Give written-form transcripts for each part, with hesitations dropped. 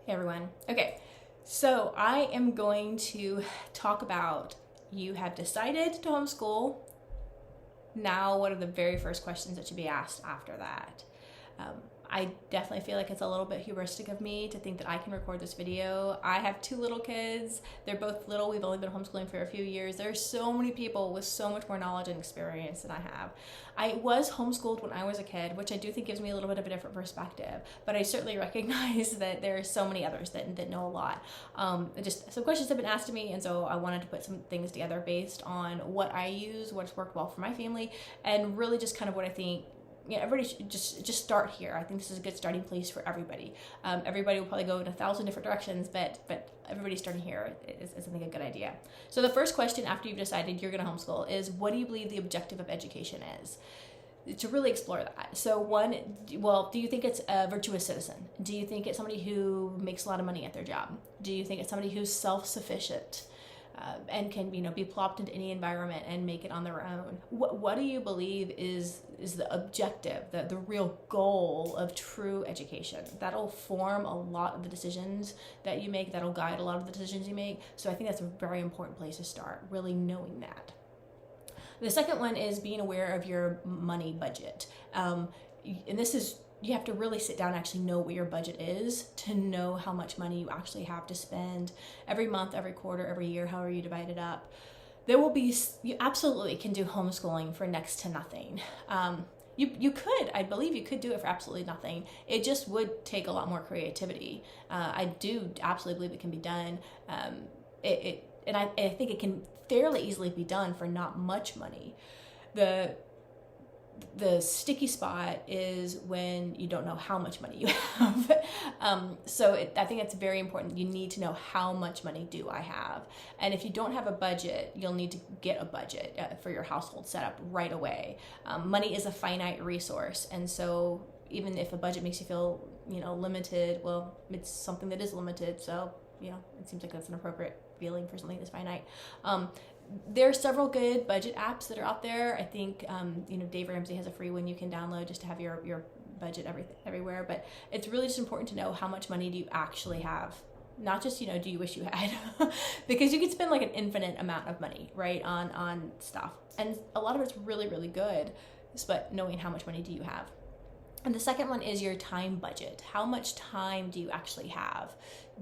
Hey everyone. Okay, so I am going to talk about you have decided to homeschool. Now, what are the very first questions that should be asked after that? I definitely feel like it's a little bit hubristic of me to think that I can record this video. I have two little kids. They're both little. We've only been homeschooling for a few years. There's so many people with so much more knowledge and experience than I have. I was homeschooled when I was a kid, which I do think gives me a little bit of a different perspective, but I certainly recognize that there are so many others that know a lot. Just some questions have been asked to me, and so I wanted to put some things together based on what I use, what's worked well for my family, and really just kind of what I think. Yeah, everybody should just start here. I think this is a good starting place for everybody. Everybody will probably go in 1,000 different directions, but everybody starting here is I think a good idea. So the first question after you've decided you're going to homeschool is, what do you believe the objective of education is? To really explore that. So one, well, do you think it's a virtuous citizen? Do you think it's somebody who makes a lot of money at their job? Do you think it's somebody who's self-sufficient? And can be plopped into any environment and make it on their own? What do you believe is the objective, the real goal of true education? That'll form a lot of the decisions that you make. That'll guide a lot of the decisions you make. So I think that's a very important place to start, really knowing that. The second one is being aware of your money budget. And this is, you have to really sit down and actually know what your budget is to know how much money you actually have to spend every month, every quarter, every year, however you divide it up. You absolutely can do homeschooling for next to nothing. You could, I believe you could do it for absolutely nothing. It just would take a lot more creativity. I do absolutely believe it can be done. And I think it can fairly easily be done for not much money. The sticky spot is when you don't know how much money you have. I think it's very important. You need to know how much money do I have. And if you don't have a budget, you'll need to get a budget for your household set up right away. Money is a finite resource. And so even if a budget makes you feel, limited, well, it's something that is limited. So, it seems like that's an appropriate feeling for something that's finite. There are several good budget apps that are out there. I think, Dave Ramsey has a free one you can download just to have your budget everywhere. But it's really just important to know how much money do you actually have. Not just, do you wish you had? Because you could spend like an infinite amount of money, right, on stuff. And a lot of it's really, really good, but knowing how much money do you have. And the second one is your time budget. How much time do you actually have?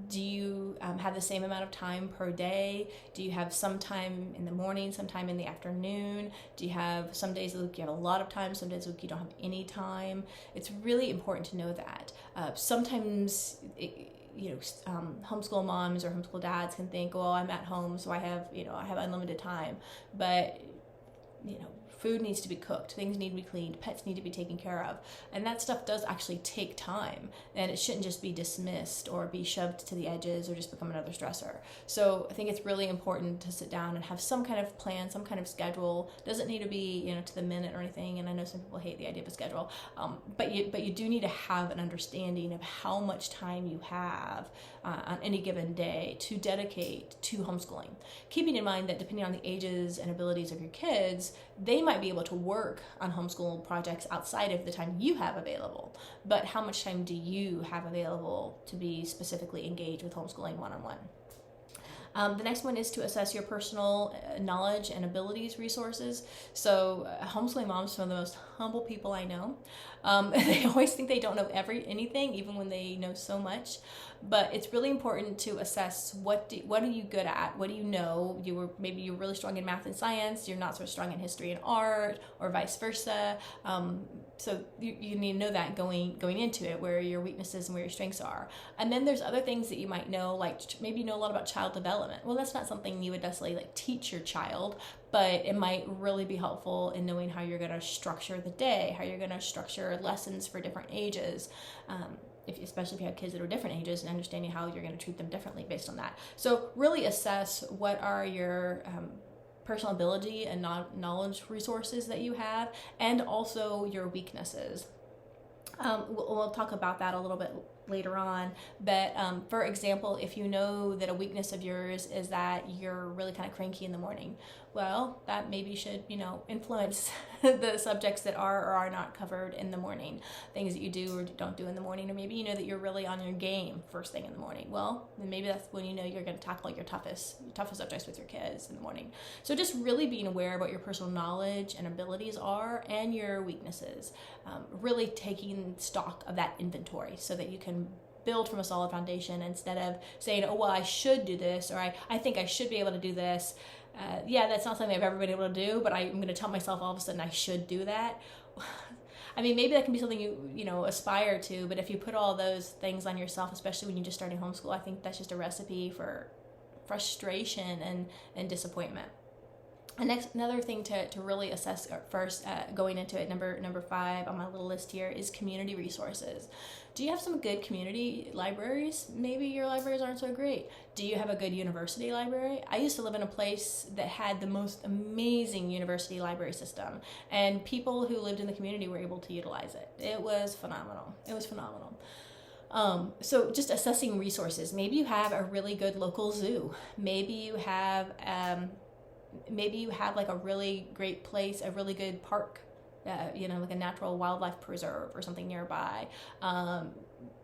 Do you have the same amount of time per day? Do you have some time in the morning, some time in the afternoon? Do you have some days of the week you have a lot of time, some days of the week you don't have any time? It's really important to know that. Sometimes homeschool moms or homeschool dads can think, well, I'm at home, so I have unlimited time. But food needs to be cooked, things need to be cleaned, pets need to be taken care of. And that stuff does actually take time, and it shouldn't just be dismissed or be shoved to the edges or just become another stressor. So I think it's really important to sit down and have some kind of plan, some kind of schedule. Doesn't need to be, to the minute or anything. And I know some people hate the idea of a schedule, but you do need to have an understanding of how much time you have on any given day to dedicate to homeschooling. Keeping in mind that depending on the ages and abilities of your kids, they might be able to work on homeschool projects outside of the time you have available. But how much time do you have available to be specifically engaged with homeschooling one-on-one? The next one is to assess your personal knowledge and abilities resources. So homeschooling moms are some of the most humble people I know. They always think they don't know anything, even when they know so much. But it's really important to assess what are you good at? What do you know? Maybe you're really strong in math and science. You're not so strong in history and art, or vice versa. So you need to know that going into it, where your weaknesses and where your strengths are. And then there's other things that you might know, like maybe you know a lot about child development. Well, that's not something you would necessarily teach your child, but it might really be helpful in knowing how you're going to structure the day, how you're going to structure lessons for different ages. Especially if you have kids that are different ages, and understanding how you're going to treat them differently based on that. So really assess what are your personal ability and knowledge resources that you have, and also your weaknesses. We'll talk about that a little bit later on, but for example, if you know that a weakness of yours is that you're really kind of cranky in the morning, well, that maybe should influence the subjects that are or are not covered in the morning, things that you do or don't do in the morning, or maybe you know that you're really on your game first thing in the morning. Well, then maybe that's when you know you're going to tackle your toughest subjects with your kids in the morning. So just really being aware of what your personal knowledge and abilities are and your weaknesses, really taking stock of that inventory so that you can build from a solid foundation instead of saying, oh, well, I should do this, or I think I should be able to do this. Yeah, that's not something I've ever been able to do, but I'm going to tell myself all of a sudden I should do that. I mean, maybe that can be something you know, aspire to, but if you put all those things on yourself, especially when you're just starting homeschool, I think that's just a recipe for frustration and disappointment. And another thing to really assess first, going into it, number 5 on my little list here, is community resources. Do you have some good community libraries? Maybe your libraries aren't so great. Do you have a good university library? I used to live in a place that had the most amazing university library system, and people who lived in the community were able to utilize it. It was phenomenal. So just assessing resources. Maybe you have a really good local zoo. Maybe you have like a really great place, a really good park, you know, like a natural wildlife preserve or something nearby.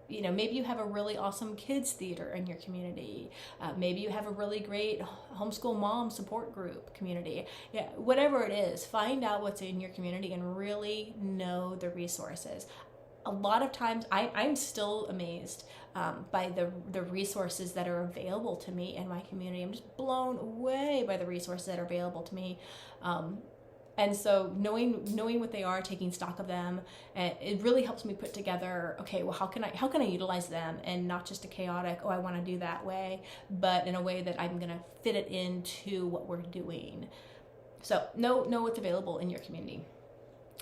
You know, maybe you have a really awesome kids theater in your community. Maybe you have a really great homeschool mom support group community. Yeah, whatever it is, find out what's in your community and really know the resources. A lot of times I'm still amazed by the resources that are available to me in my community. I'm just blown away by the resources that are available to me. And so knowing what they are, taking stock of them, it really helps me put together, okay, well, how can I utilize them, and not just a chaotic, oh, I want to do that way, but in a way that I'm going to fit it into what we're doing. So know what's available in your community.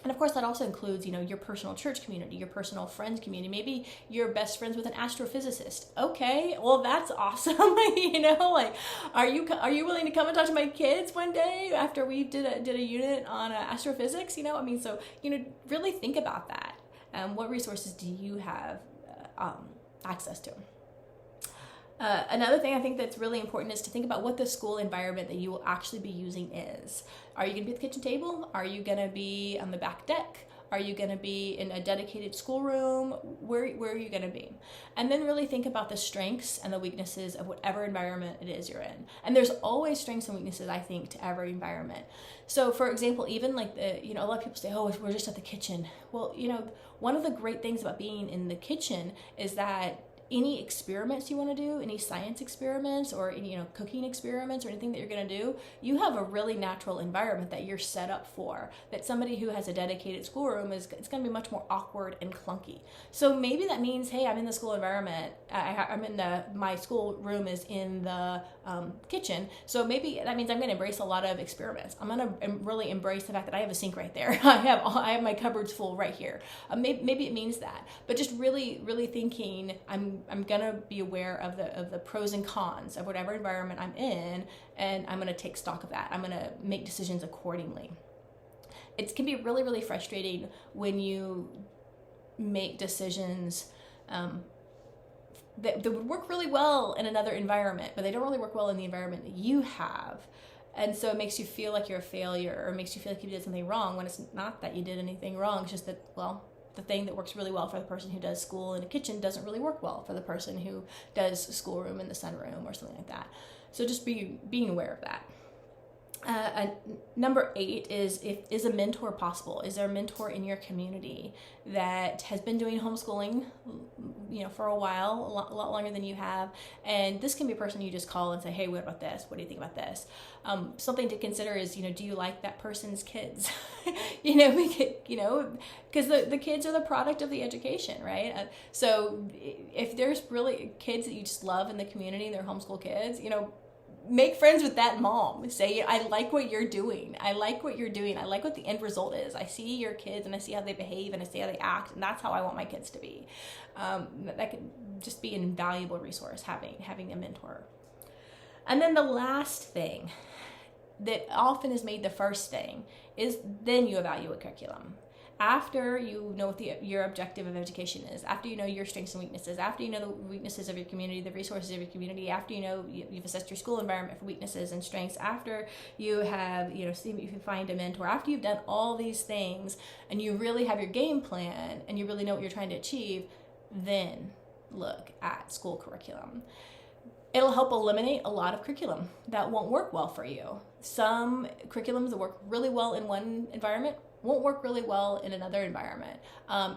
And of course, that also includes, you know, your personal church community, your personal friends community. Maybe you're best friends with an astrophysicist. Okay, well, that's awesome. You know, like, are you willing to come and talk to my kids one day after we did a unit on astrophysics? You know, I mean, so, you know, really think about that. What resources do you have access to? Another thing I think that's really important is to think about what the school environment that you will actually be using is. Are you going to be at the kitchen table? Are you going to be on the back deck? Are you going to be in a dedicated schoolroom? Where are you going to be? And then really think about the strengths and the weaknesses of whatever environment it is you're in. And there's always strengths and weaknesses, I think, to every environment. So for example, even like a lot of people say, oh, we're just at the kitchen. Well, you know, one of the great things about being in the kitchen is that any experiments you want to do, any science experiments or any, you know, cooking experiments or anything that you're going to do, you have a really natural environment that you're set up for. That somebody who has a dedicated schoolroom it's going to be much more awkward and clunky. So maybe that means, hey, I'm in the school environment. My school room is in the kitchen. So maybe that means I'm going to embrace a lot of experiments. I'm going to really embrace the fact that I have a sink right there. I have my cupboards full right here. Maybe it means that, but just really, really thinking, I'm gonna be aware of the pros and cons of whatever environment I'm in, and I'm gonna take stock of that. I'm gonna make decisions accordingly. It can be really, really frustrating when you make decisions that would work really well in another environment, but they don't really work well in the environment that you have. And so it makes you feel like you're a failure, or makes you feel like you did something wrong, when it's not that you did anything wrong. It's just that, well, the thing that works really well for the person who does school in a kitchen doesn't really work well for the person who does schoolroom in the sunroom or something like that. So just being aware of that. Number 8 is a mentor possible? Is there a mentor in your community that has been doing homeschooling, you know, for a while, a lot longer than you have? And this can be a person you just call and say, hey, what about this? What do you think about this? Something to consider is, you know, do you like that person's kids? Because the kids are the product of the education, right? So if there's really kids that you just love in the community, they're homeschool kids, you know, make friends with that mom. Say, I like what you're doing. I like what you're doing. I like what the end result is. I see your kids and I see how they behave and I see how they act, and that's how I want my kids to be. That could just be an invaluable resource, having a mentor. And then the last thing that often is made the first thing is then you evaluate curriculum. after you know what your objective of education is, after you know your strengths and weaknesses, after you know the weaknesses of your community, the resources of your community, after you know you've assessed your school environment for weaknesses and strengths, after you have, you know, see if you find a mentor, after you've done all these things and you really have your game plan and you really know what you're trying to achieve, then look at school curriculum. It'll help eliminate a lot of curriculum that won't work well for you. Some curriculums that work really well in one environment won't work really well in another environment.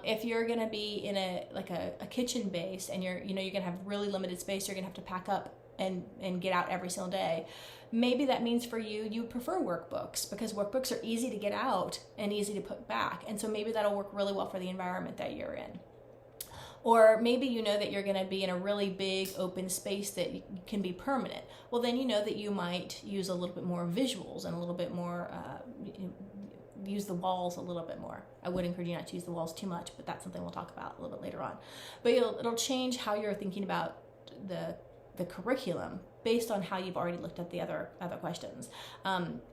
If you're gonna be in a kitchen base and you're gonna have really limited space, you're gonna have to pack up and get out every single day. Maybe that means for you prefer workbooks, because workbooks are easy to get out and easy to put back. And so maybe that'll work really well for the environment that you're in. Or maybe you know that you're going to be in a really big open space that can be permanent. Well, then you know that you might use a little bit more visuals and a little bit more, use the walls a little bit more. I would encourage you not to use the walls too much, but that's something we'll talk about a little bit later on. But it'll change how you're thinking about the curriculum based on how you've already looked at the other questions.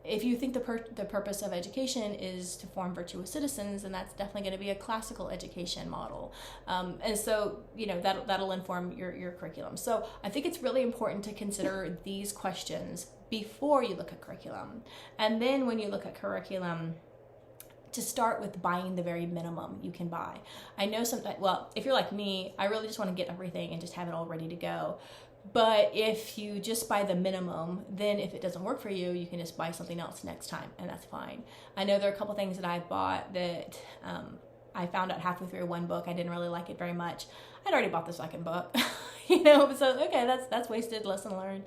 If you think the purpose of education is to form virtuous citizens, then that's definitely going to be a classical education model. And so, you know, that'll inform your curriculum. So I think it's really important to consider these questions before you look at curriculum. And then when you look at curriculum, to start with buying the very minimum you can buy. I know sometimes, well, if you're like me, I really just want to get everything and just have it all ready to go. But if you just buy the minimum, then if it doesn't work for you, you can just buy something else next time, and that's fine. I know there are a couple things that I bought that I found out halfway through one book. I didn't really like it very much. I'd already bought the second book, you know, so okay, that's wasted, lesson learned.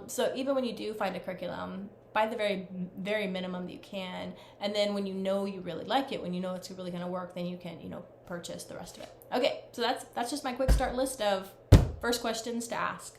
So even when you do find a curriculum, buy the very, very minimum that you can, and then when you know you really like it, when you know it's really going to work, then you can, you know, purchase the rest of it. Okay, so that's just my quick start list of first questions to ask.